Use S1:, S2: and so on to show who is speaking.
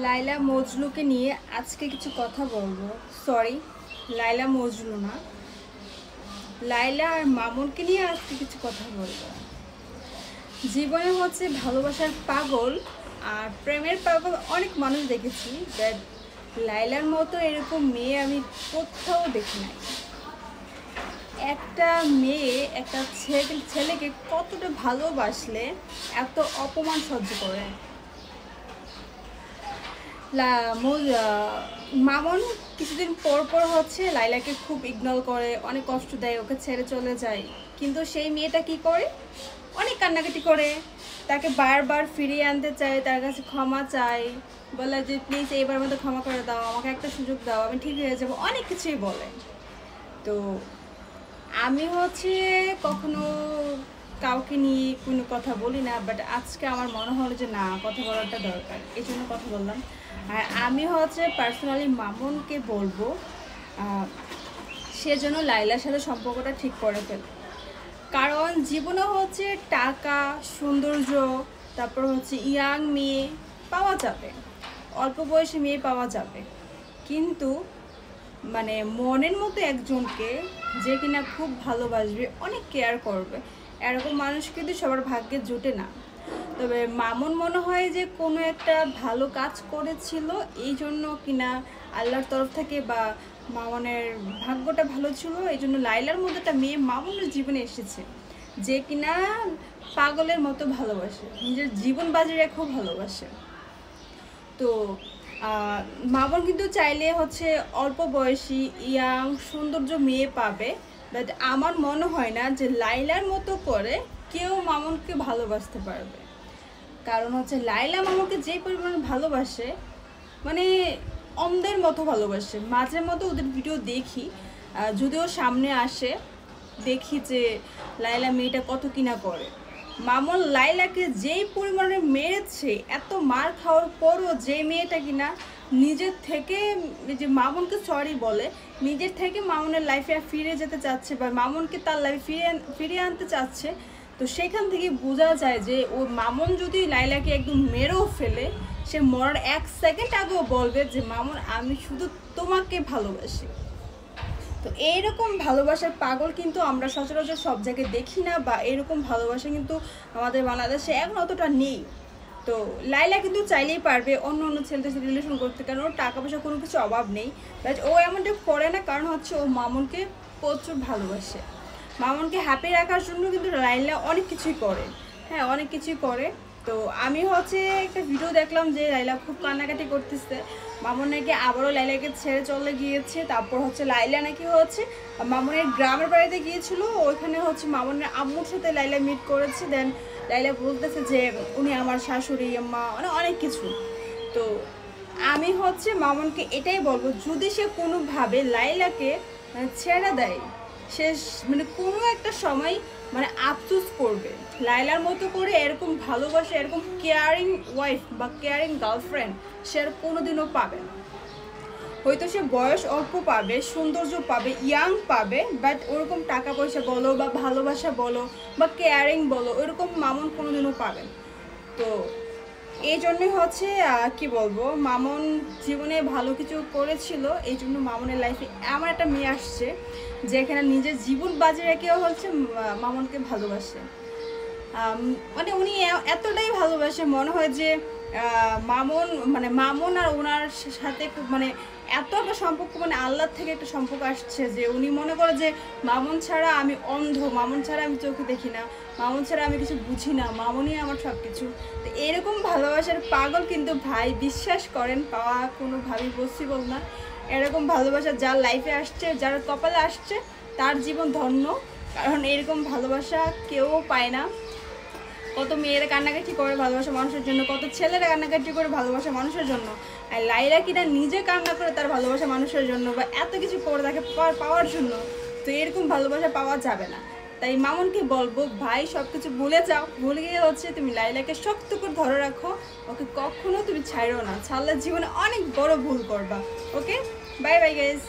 S1: লাইলা মজনুকে নিয়ে আজকে কিছু কথা বলবো। সরি, লাইলা মজনু না, লাইলা আর মামুনকে নিয়ে আজকে কিছু কথা বলবো। জীবনে হচ্ছে ভালোবাসার পাগল আর প্রেমের পাগল অনেক মানুষ দেখেছি, বাট লাইলার মতো এরকম মেয়ে আমি কোথাও দেখি নাই। একটা মেয়ে একটা ছেলেকে কতটা ভালোবাসলে এত অপমান সহ্য করে। মামুন কিছুদিন পর পর হচ্ছে লাইলাকে খুব ইগনোর করে, অনেক কষ্ট দেয়, ওকে ছেড়ে চলে যায়। কিন্তু সেই মেয়েটা কি করে, অনেক কান্নাকাটি করে, তাকে বারবার ফিরিয়ে আনতে চায়, তার কাছে ক্ষমা চায়, বলে যে প্লিজ এইবার মতো ক্ষমা করে দাও, আমাকে একটা সুযোগ দাও, আমি ঠিক হয়ে যাবো, অনেক কিছুই বলে। তো আমি হচ্ছে কখনো কাউকে নিয়ে কোনো কথা বলি না, বাট আজকে আমার মনে হলো যে না, কথা বলাটা দরকার, এই জন্য কথা বললাম। আর আমি হচ্ছে পার্সোনালি মামুনকে বলবো সে যেন লাইলার সাথে সম্পর্কটা ঠিক করে ফেলে। কারণ জীবনে হচ্ছে টাকা, সৌন্দর্য, তারপর হচ্ছে ইয়াং মেয়ে পাওয়া যাবে, অল্প বয়সী মেয়ে পাওয়া যাবে, কিন্তু মানে মনের মতো একজনকে যে কিনা খুব ভালোবাসবে, অনেক কেয়ার করবে, এরকম মানুষ কিন্তু সবার ভাগ্যে জোটে না। তবে মামুন মনে হয় যে কোনো একটা ভালো কাজ করেছিল, এই জন্য কিনা আল্লাহর তরফ থেকে বা মামুনের ভাগ্যটা ভালো ছিল, এই জন্য লাইলার মতো একটা মেয়ে মামুনের জীবনে এসেছে যে কিনা পাগলের মতো ভালোবাসে, নিজের জীবন বাজি রেখেও ভালোবাসে। তো মামুন কিন্তু চাইলে হচ্ছে অল্প বয়সী ইয়াং সৌন্দর্য মেয়ে পাবে, বাট আমার মনে হয় না যে লাইলার মতো করে কেউ মামুনকে ভালোবাসতে পারবে। কারণ হচ্ছে লাইলা মামুনকে যে পরিমাণ ভালোবাসে, মানে অন্ধের মতো ভালোবাসে। মাঝে মতো ওদের ভিডিও দেখি, যদিও সামনে আসে, দেখি যে লাইলা মেয়েটা কত কিনা করে। মামুন লাইলাকে যেই পরিমাণে মেরেছে, এত মার খাওয়ার পরও যে মেয়েটা কিনা নিজের থেকে, যে মামুনকে সরি বলে, নিজের থেকে মামুনের লাইফে ফিরে যেতে চাচ্ছে বা মামুনকে তার লাইফে ফিরিয়ে আনতে চাচ্ছে, তো সেখান থেকে বোঝা যায় যে ও মামুন যদি লাইলাকে একদম মেরেও ফেলে, সে মরার 1 সেকেন্ড আগেও বলবে যে মামুন আমি শুধু তোমাকে ভালোবাসি। তো এইরকম ভালোবাসার পাগল কিন্তু আমরা সচরাচর সব জায়গায় দেখি না, বা এরকম ভালোবাসা কিন্তু আমাদের বাংলাদেশে এখন অতটা নেই। তো লাইলা কিন্তু চাইলেই পারবে অন্য অন্য ছেলেদের সাথে রিলেশন করতে, কারণ ওর টাকা পয়সা কোনো কিছু অভাব নেই, বাট ও এমনটা করে না, কারণ হচ্ছে ও মামুনকে প্রচুর ভালোবাসে। মামুনকে হ্যাপি রাখার জন্য কিন্তু লাইলা অনেক কিছুই করে, হ্যাঁ অনেক কিছুই করে। তো আমি হচ্ছে একটা ভিডিও দেখলাম যে লাইলা খুব কান্নাকাটি করতেছে, মামুন নাকি আবারও লাইলাকে ছেড়ে চলে গিয়েছে। তারপর হচ্ছে লাইলা নাকি হচ্ছে মামুনের গ্রামের বাড়িতে গিয়েছিল, ওইখানে হচ্ছে মামুনের আম্মুর সাথে লাইলা মিট করেছে। দেন লাইলা বলতেছে যে উনি আমার শাশুড়ি আম্মা, মানে অনেক কিছু। তো আমি হচ্ছে মামুনকে এটাই বলবো, যদি সে কোনোভাবে লাইলাকে ছেড়ে দেয়, সে মানে কোনো একটা সময় মানে আফসোস করবে। লাইলার মতো করে এরকম ভালোবাসা, এরকম কেয়ারিং ওয়াইফ বা কেয়ারিং গার্লফ্রেন্ড সে আর কোনোদিনও পাবে না। হয়তো সে বয়স অল্প পাবে, সৌন্দর্য পাবে, ইয়াং পাবে, বাট ওরকম টাকা পয়সা বলো বা ভালোবাসা বলো বা কেয়ারিং বলো, ওইরকম মামুন কোনোদিনও পাবে না। তো এই জন্যই হচ্ছে কি বলবো, মামুন জীবনে ভালো কিছু করেছিল, এই জন্য মামুনের লাইফে এমন একটা মেয়ে আসছে যেখানে নিজের জীবন বাজি রেখেও হচ্ছে মামুনকে ভালোবাসে। মানে উনি এতটাই ভালোবাসে, মনে হয় যে মামুন আর ওনার সাথে খুব মানে এত একটা সম্পর্ক, মানে আল্লাহর থেকে একটা সম্পর্ক আসছে, যে উনি মনে করে যে মামুন ছাড়া আমি অন্ধ, মামুন ছাড়া আমি চোখে দেখি না, মামুন ছাড়া আমি কিছু বুঝি না, মামুনই আমার সব কিছু। তো এরকম ভালোবাসার পাগল কিন্তু ভাই বিশ্বাস করেন পাওয়া কোনোভাবেই পসিবল না। এরকম ভালোবাসা যার লাইফে আসছে, যার কপালে আসছে, তার জীবন ধন্য, কারণ এরকম ভালোবাসা কেউ পায় না। কত মেয়েরা কান্নাকাটি করে ভালোবাসা মানুষের জন্য, কত ছেলেরা কান্নাকাটি করে ভালোবাসা মানুষের জন্য, আর লাইলা কিনা নিজে কান্না করে তার ভালোবাসা মানুষের জন্য, বা এত কিছু করে তাকে পাওয়ার জন্য। তো এরকম ভালোবাসা পাওয়া যাবে না। তাই মামুনকে বলবো ভাই সব কিছু ভুলে যাও, ভুলে গিয়ে হচ্ছে তুমি লাইলাকে শক্ত করে ধরে রাখো, ওকে কখনো তুমি ছাড়ো না, ছাড়লে জীবনে অনেক বড় ভুল করবা। ওকে, বাই বাই গাইজ।